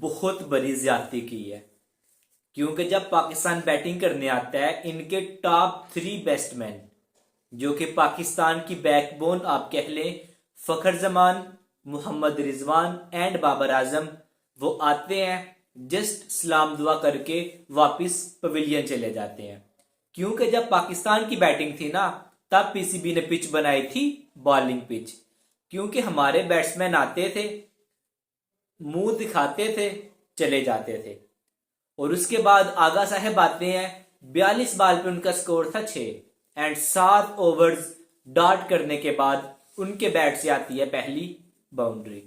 बहुत बड़ी ज्यादती की है। क्योंकि जब पाकिस्तान बैटिंग करने आता है, इनके टॉप 3 बैट्समैन जो कि पाकिस्तान की बैकबोन आप कह लें, फखर जमान, मोहम्मद रिजवान एंड बाबर आजम, वो आते हैं, जस्ट सलाम दुआ करके वापस पवेलियन चले जाते हैं। क्योंकि जब पाकिस्तान की बैटिंग थी ना, तब पीसीबी ने पिच बनाई थी बॉलिंग पिच। क्योंकि हमारे बैट्समैन आते थे, मुंह दिखाते थे, चले जाते थे। और उसके बाद आगा साहब आते हैं, 42 बॉल पे उनका स्कोर था 6 एंड 7 ओवर्स डॉट करने के बाद उनके बैट से आती है पहली बाउंड्री।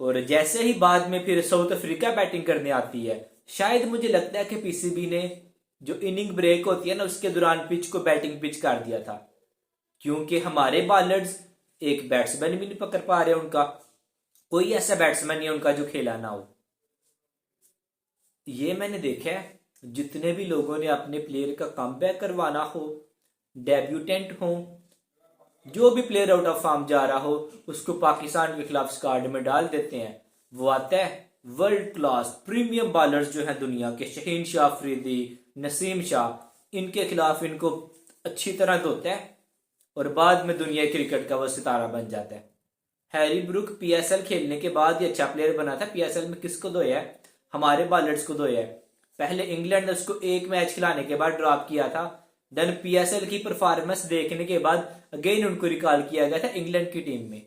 और जैसे ही बाद में फिर साउथ अफ्रीका बैटिंग करने आती है, शायद मुझे लगता है कि पीसीबी ने जो इनिंग ब्रेक होती है ना, उसके दौरान पिच को बैटिंग पिच कर दिया था। क्योंकि हमारे बॉलर्स एक बैट्समैन भी नहीं पकड़ पा रहे, उनका कोई ऐसा बैट्समैन नहीं है उनका जो खेला ना हो। ये मैंने देखा है, जितने भी लोगों ने अपने प्लेयर का कमबैक करवाना हो, डेब्यूटेंट हो, जो भी प्लेयर आउट ऑफ फॉर्म जा रहा हो, उसको पाकिस्तान के खिलाफ स्क्वाड में डाल देते हैं। वो आता है वर्ल्ड क्लास प्रीमियम बॉलर्स जो हैं दुनिया के, शहीन शाह अफरीदी, नसीम शाह, इनके खिलाफ इनको अच्छी तरह धोता है और बाद में दुनिया क्रिकेट का वो सितारा बन जाता है। हैरी ब्रुक पीएसएल खेलने के बाद ही अच्छा प्लेयर बना था। पीएसएल में किसको धोया है? हमारे बॉलर्स को धोया है। पहले इंग्लैंड ने उसको एक मैच खिलाने के बाद ड्रॉप किया था। देन पीएसएल की परफॉर्मेंस देखने के बाद अगेन उनको रिकॉल किया गया था इंग्लैंड की टीम में।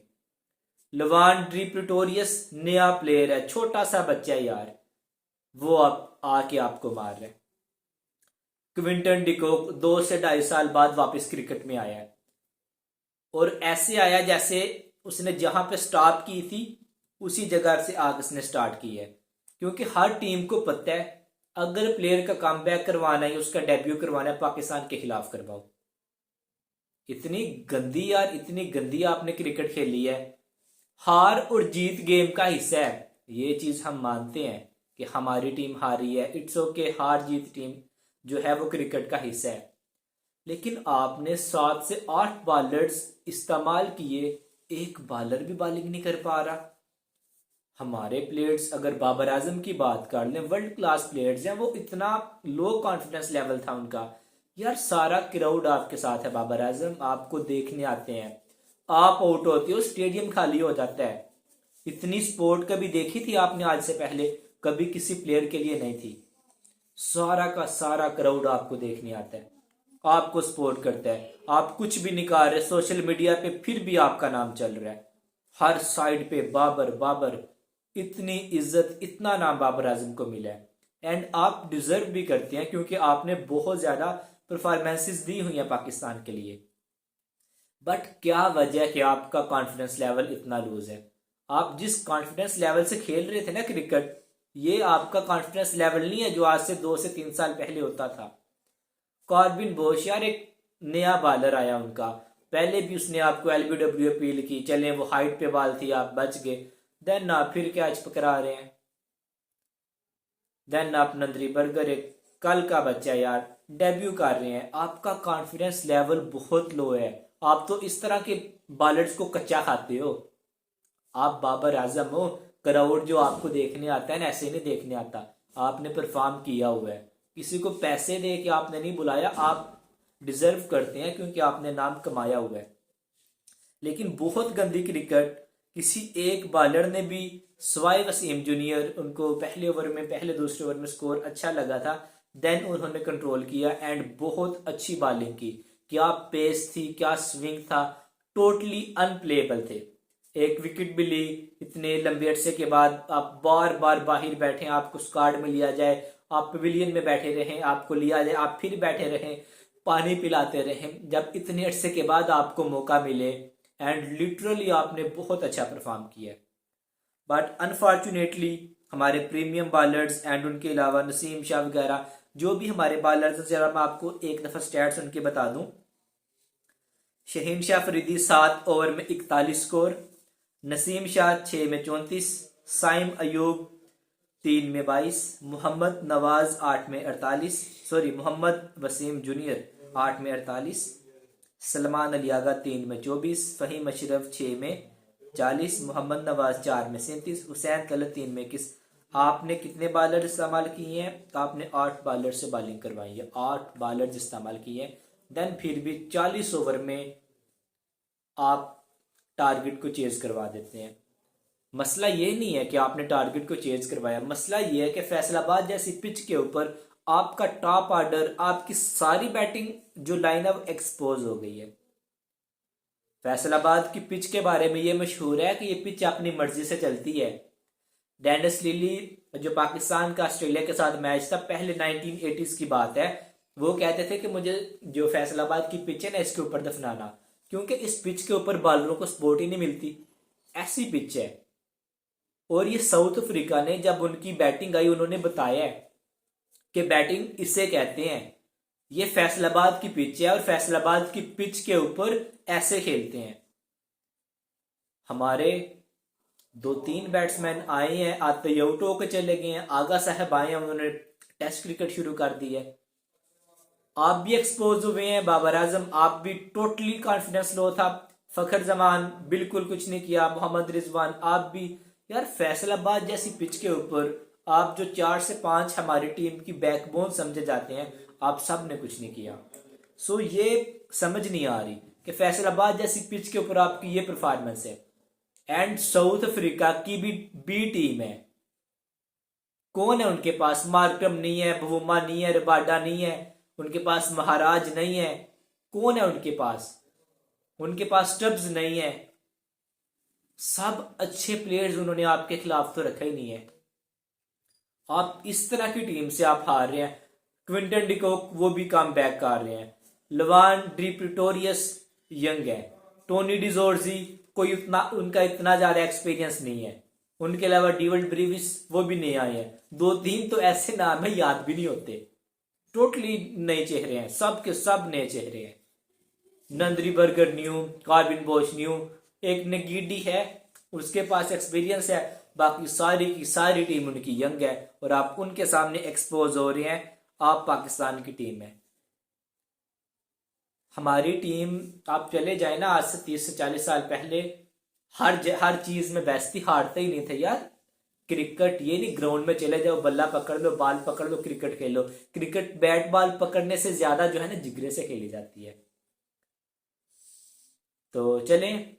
लवांड्री प्रिटोरियस नया प्लेयर है, छोटा सा बच्चा है यार, वो अब आके आपको मार रहा है। क्विंटन डिकॉक 2 से 2.5 साल बाद वापस क्रिकेट में आया है और ऐसे आया जैसे उसने जहां पे स्टॉप की थी उसी जगह से आगे उसने स्टार्ट की है। क्योंकि हर टीम को पता है, अगर प्लेयर का कमबैक करवाना है, उसका डेब्यू करवाना है, पाकिस्तान के खिलाफ करवाओ। इतनी गंदी यार, इतनी गंदी आपने क्रिकेट खेली है। हार और जीत गेम का हिस्सा है, ये चीज हम मानते हैं कि हमारी टीम हारी है, इट्स ओके, हार जीत टीम जो है वो क्रिकेट का हिस्सा है। लेकिन आपने 7 से 8 बॉलर्स इस्तेमाल किए, एक बॉलर भी बॉलिंग नहीं कर पा रहा। हमारे प्लेयर्स, अगर बाबर आजम की बात कर लें, वर्ल्ड क्लास प्लेयर्स हैं, वो इतना लो कॉन्फिडेंस लेवल था उनका। यार सारा क्राउड आपके साथ है, बाबर आजम आपको देखने आते हैं, आप आउट होते हो, स्टेडियम खाली हो जाता है। इतनी सपोर्ट कभी देखी थी आपने आज से पहले? कभी किसी प्लेयर के लिए नहीं थी। सारा का सारा क्राउड आपको देखने आता है, आपको सपोर्ट करता है। आप कुछ भी नहीं कर रहे सोशल मीडिया पे, फिर भी आपका नाम चल रहा है। हर साइड पे बाबर बाबर, इतनी इज्जत, इतना नाम बाबर आजम को मिला है। एंड आप डिजर्व भी करते हैं, क्योंकि आपने बहुत ज्यादा परफॉर्मेंसेस दी हुई हैं पाकिस्तान के लिए। बट क्या वजह है कि आपका कॉन्फिडेंस लेवल इतना लूज है? आप जिस कॉन्फिडेंस लेवल से खेल रहे थे ना क्रिकेट, ये आपका कॉन्फिडेंस लेवल नहीं है जो आज से 2 से 3 साल पहले होता था। कॉर्बिन बोश यार एक नया बॉलर आया उनका, पहले भी उसने आपको एलबीडब्ल्यू अपील की, चले वो हाइट पे बॉल थी, आप बच गए। देन आप फिर कैच पकड़ा रहे हैं। देन आप नंद्री बर्गर, एक कल का बच्चा यार, डेब्यू कर रहे हैं। आपका कॉन्फिडेंस लेवल बहुत लो है। आप तो इस तरह के बॉलर्स को कच्चा खाते हो। आप बाबर आजम हो, क्राउड जो आपको देखने आता है ना, ऐसे नहीं देखने आता। आपने परफॉर्म किया हुआ है, किसी को पैसे दे के आपने नहीं बुलाया, आप डिजर्व करते हैं क्योंकि आपने नाम कमाया हुआ है। लेकिन बहुत गंदी क्रिकेट, किसी एक बॉलर ने भी, सवाए वसीम जूनियर, उनको पहले ओवर में, पहले दूसरे ओवर में स्कोर अच्छा लगा था, देन उन्होंने कंट्रोल किया एंड बहुत अच्छी बॉलिंग की। क्या पेस थी, क्या स्विंग था, टोटली अनप्लेएबल थे। एक विकेट भी ली, इतने लंबे अरसे के बाद आप बार बार बाहर बैठे, आपको स्क्वाड में लिया जाए, आप पवेलियन में बैठे रहें, आपको लिया जाए, आप फिर बैठे रहें, पानी पिलाते रहें, जब इतने अरसे के बाद आपको मौका मिले, एंड लिटरली आपने बहुत अच्छा परफॉर्म किया। बट अनफॉर्चुनेटली हमारे प्रीमियम बॉलर्स एंड उनके अलावा नसीम शाह वगैरह जो भी हमारे बॉलर्स हैं, जरा मैं आपको एक दफा स्टैट्स उनके बता दूं। शहीन शाह फरीदी 7 ओवर में 41 स्कोर, नसीम शाह 6 में 34, साइम अयूब 3 में 22, मोहम्मद नवाज 8 में 48, मोहम्मद वसीम जूनियर 8 में 48, सलमान अली आगा 3 में 24, फहीम अशरफ 6 में 40, मोहम्मद नवाज 4 में 37, हुसैन तलत 3 में 21। आपने कितने बॉलर इस्तेमाल किए हैं? तो आपने 8 बॉलर से बॉलिंग करवाई है, 8 बॉलर इस्तेमाल किए हैं। देन फिर भी 40 ओवर में आप टारगेट को चेज करवा देते हैं। मसला ये नहीं है कि आपने टारगेट को चेज करवाया, मसला ये है कि फैसलाबाद जैसी पिच के ऊपर आपका टॉप ऑर्डर, आपकी सारी बैटिंग जो लाइनअप एक्सपोज हो गई है। फैसलाबाद की पिच के बारे में ये मशहूर है कि ये पिच अपनी मर्जी से चलती है। डेनिस लिली जो पाकिस्तान का ऑस्ट्रेलिया के साथ मैच था, पहले 1980s की बात है, वो कहते थे कि मुझे जो फैसलाबाद की पिच है ना, इसके ऊपर दफनाना, क्योंकि इस पिच के ऊपर बॉलरों को सपोर्ट ही नहीं मिलती, ऐसी पिच है। और ये साउथ अफ्रीका ने जब उनकी बैटिंग आई, उन्होंने बताया है कि बैटिंग इसे कहते हैं, ये फैसलाबाद की पिच है और फैसलाबाद की पिच के ऊपर ऐसे खेलते हैं। हमारे 2-3 बैट्समैन आए हैं, आते आउट होकर चले गए हैं। आगा साहब आए हैं, उन्होंने टेस्ट क्रिकेट शुरू कर दी है। आप भी एक्सपोज हुए हैं, बाबर आजम आप भी टोटली कॉन्फिडेंस लो था। फखर जमान बिल्कुल कुछ नहीं किया, मोहम्मद रिजवान आप भी। यार फैसलाबाद जैसी पिच के ऊपर आप जो 4 से 5 हमारी टीम की बैकबोन समझे जाते हैं, आप सब ने कुछ नहीं किया। सो ये समझ नहीं आ रही कि फैसलाबाद जैसी पिच के ऊपर आपकी ये परफॉर्मेंस है। एंड साउथ अफ्रीका की भी बी टीम है, कौन है उनके पास? मार्करम नहीं है, बहुमा नहीं है, रबाडा नहीं है, उनके पास महाराज नहीं है, कौन है उनके पास? उनके पास स्टब्स नहीं है। सब अच्छे प्लेयर्स उन्होंने आपके खिलाफ तो रखा ही नहीं है। आप इस तरह की टीम से आप हार रहे हैं। क्विंटन डिकॉक वो भी कम बैक कर रहे हैं। लवान ड्रीपिटोरियस यंग है। टोनी डिजोर्जी कोई उतना, उनका इतना ज्यादा एक्सपीरियंस नहीं है। उनके अलावा डीवल्ड ब्रीविस वो भी नहीं आए हैं। 2-3 तो ऐसे नाम है याद भी नहीं होते। टोटली नए चेहरे हैं, सब के सब नए चेहरे हैं। नंदरी बर्गर न्यू, कार्बिन बोश न्यू, एक नेगीडी है, उसके पास एक्सपीरियंस है, बाकी सारी की सारी टीम उनकी यंग है और आप उनके सामने एक्सपोज हो रहे हैं। आप पाकिस्तान की टीम है, हमारी टीम। आप चले जाए ना, आज से 30 से 40 साल पहले हर चीज में बेस्ट थी, हारते ही नहीं थे यार। क्रिकेट ये नहीं ग्राउंड में चले जाओ, बल्ला पकड़ लो, बॉल पकड़ लो, क्रिकेट खेलो। क्रिकेट बैट बॉल पकड़ने से ज्यादा जो है ना जिगरे से खेली जाती है। तो चलें,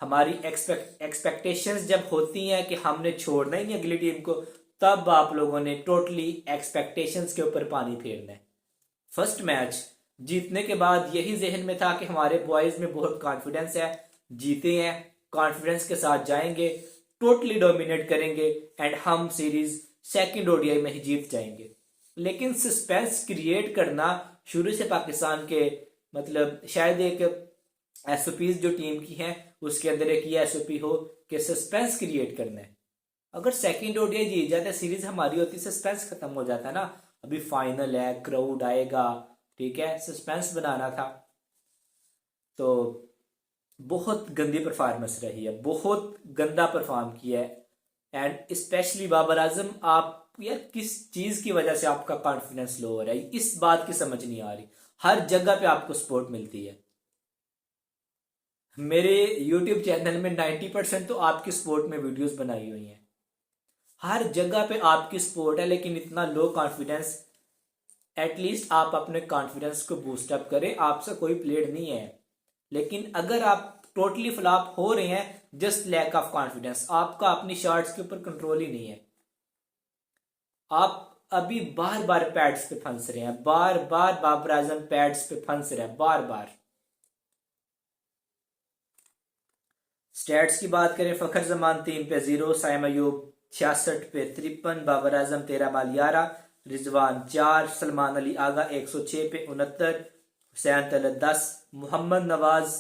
हमारी एक्सपेक्टेशंस जब होती हैं कि हमने छोड़ना ही नहीं अगली टीम को, तब आप लोगों ने टोटली एक्सपेक्टेशंस के ऊपर पानी फेरना है। फर्स्ट मैच जीतने के बाद यही जहन में था कि हमारे बॉयज में बहुत कॉन्फिडेंस है, जीते हैं, कॉन्फिडेंस के साथ जाएंगे, टोटली डोमिनेट करेंगे एंड हम सीरीज सेकंड ओडीआई में ही जीत जाएंगे। लेकिन सस्पेंस क्रिएट करना शुरू से पाकिस्तान के, मतलब शायद एक एसओपीज जो टीम की हैं उसके अंदर एक ये एसओपी हो कि सस्पेंस क्रिएट करना है। अगर सेकंड ओडीआई जीत जाता, सीरीज हमारी होती, सस्पेंस खत्म हो जाता ना। अभी फाइनल है, क्राउड आएगा, ठीक है, सस्पेंस बनाना था। तो बहुत गंदी परफॉर्मेंस रही है, बहुत गंदा परफॉर्म किया है। एंड स्पेशली बाबर आजम, आप यार किस चीज की वजह से आपका कॉन्फिडेंस लो हो रहा है, इस बात की समझ नहीं आ रही। हर जगह पे आपको सपोर्ट मिलती है। मेरे YouTube चैनल में 90% तो आपकी सपोर्ट में वीडियोस बनाई हुई हैं। हर जगह पे आपकी सपोर्ट है, लेकिन इतना लो कॉन्फिडेंस। एटलीस्ट आप अपने कॉन्फिडेंस को बूस्ट अप करें। आपसे कोई प्लेयर नहीं है, लेकिन अगर आप टोटली फ्लॉप हो रहे हैं, जस्ट लैक ऑफ कॉन्फिडेंस, आपका अपनी शॉट्स के ऊपर कंट्रोल ही नहीं है। आप अभी बार बार पैड्स पे फंस रहे हैं, बार बार बाबर आजम पैड्स पे फंस रहे हैं, बार बार। स्टैट्स की बात करें, फखर जमान 3 पे 0, साइम अयूब 66 पे 53, बाबर आजम 13 बाल 11, रिजवान 4, सलमान अली आगा 106 पे 69, हुसैन तलत 10, मोहम्मद नवाज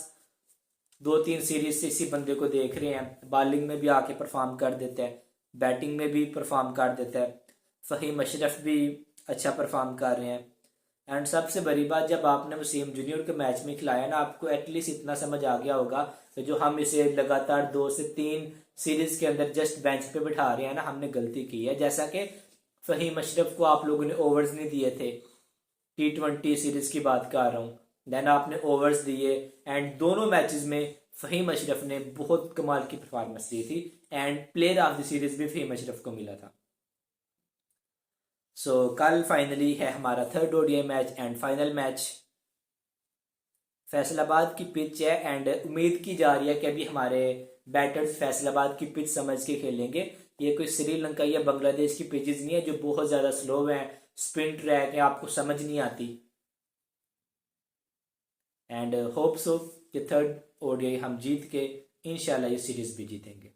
2-3 सीरीज से इसी बंदे को देख रहे हैं। बॉलिंग में भी आके परफॉर्म कर देता है, बैटिंग में भी परफॉर्म कर देता है। फ़हीम अशरफ भी अच्छा परफॉर्म कर रहे हैं। एंड सबसे बड़ी बात, जब आपने वसीम जूनियर के मैच में खिलाया ना, आपको एटलीस्ट इतना समझ आ गया होगा कि जो हम इसे लगातार 2 से 3 सीरीज के अंदर जस्ट बेंच पे बिठा रहे हैं ना, हमने गलती की है। जैसा कि फ़हीम अशरफ को आप लोगों ने ओवर्स नहीं दिए थे, T20 सीरीज की बात कर रहा हूँ, देन आपने ओवर्स दिए एंड दोनों मैचेस में फ़हीम अशरफ ने बहुत कमाल की परफॉर्मेंस दी थी and player of the series भी फ़हीम अशरफ को मिला था। सो कल फाइनली है हमारा third ODI match and final match. Faisalabad की पिच है एंड उम्मीद की जा रही है कि अभी हमारे बैटर्स फैसलाबाद की पिच समझ के खेलेंगे। ये कोई श्रीलंका या बांग्लादेश की पिचेस नहीं है जो बहुत ज़्यादा स्लो हैं, स्पिन ट्रैक है, आपको समझ नहीं आती। एंड होप सो कि थर्ड ओडीआई हम जीत के इंशाल्लाह ये सीरीज भी जीतेंगे।